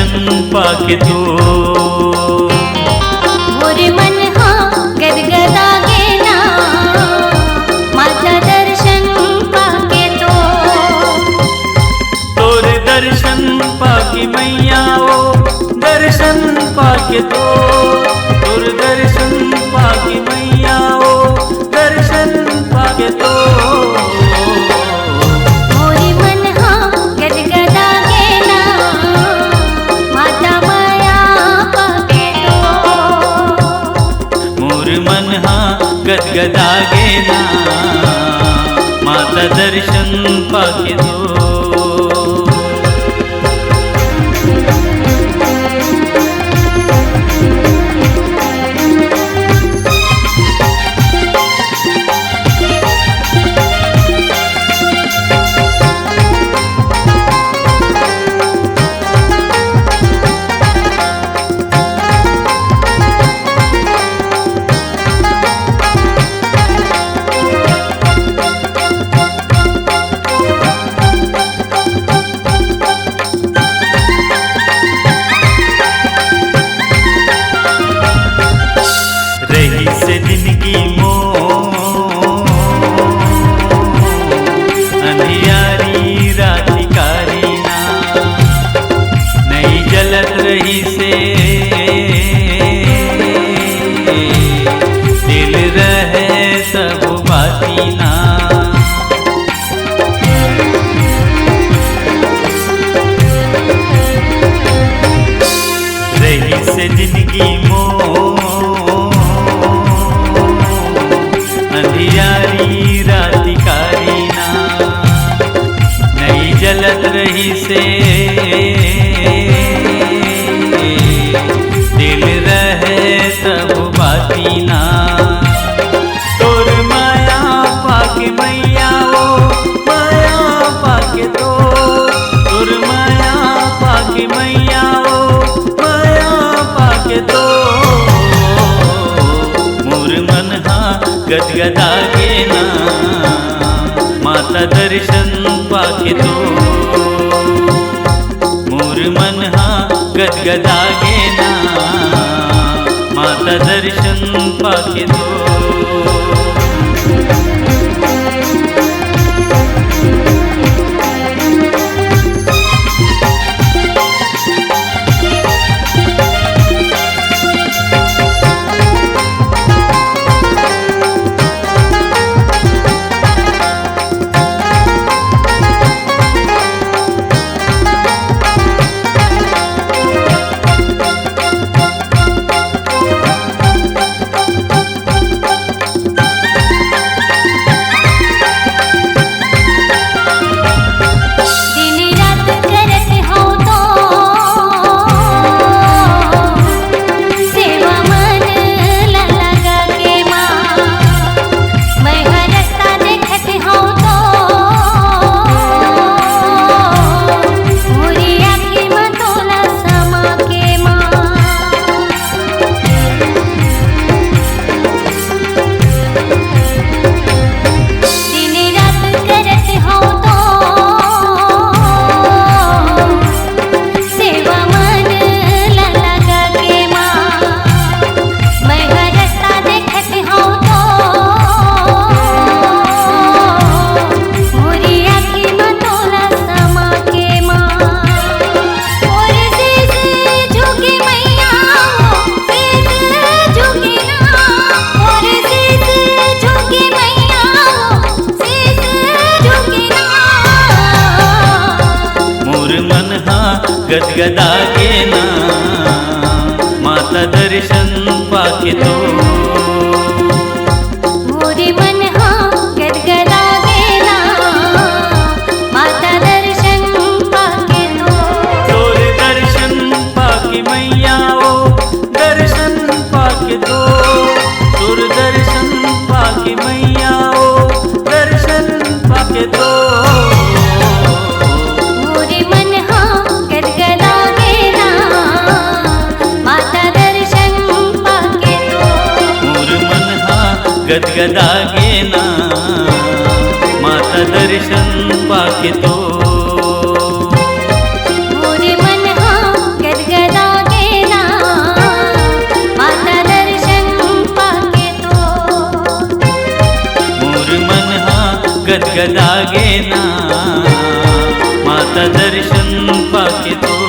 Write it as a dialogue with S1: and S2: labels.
S1: दर्शन पाके तो
S2: मोरे मन हाँ गदगदा गेना माता दर्शन पाके तो
S1: तोर दर्शन पाके मैया ओ दर्शन पाके तो तोर दर्शन पाके मैया ओ दर्शन पाके तो
S2: मोरे मन हाँ गदगदा गेना माता माया पाके तो
S1: मोर मन हाँ गदगदा गेना माता दर्शन पाके तो रही से जिंदगी मो अंधियारी रातिकारी ना नहीं जलत रही से दिल रहे सब बाती ना रही से जिंदगी मो अंधियारी रातिकारी ना नहीं जलत रही से दिल रहे सब बाती ना तोर माया पाके मैया ओ माया पाके तो तोर माया पाके मैया ओ माया पाके तो मोर मन हाँ गदगदा गेना माता दर्शन पाके तो मोर मन हाँ गदगदा गेना माता दर्शन पाके तो गदगदा गेना माता दर्शन पाके तो
S2: मोरे मन हाँ गदगदा गेना माता दर्शन पाके तो
S1: तोर दर्शन पाके मैया ओ दर्शन पाके तो तोर दर्शन पाके मैया ओ दर्शन पाके तो
S2: मोरे मन हाँ गदगदा गेना माता दर्शन पाके तो
S1: मोर मन हाँ गदगदा गेना माता दर्शन पाके तो
S2: मोरे मन हाँ
S1: गदगदागे ना माता दर्शन पाके तो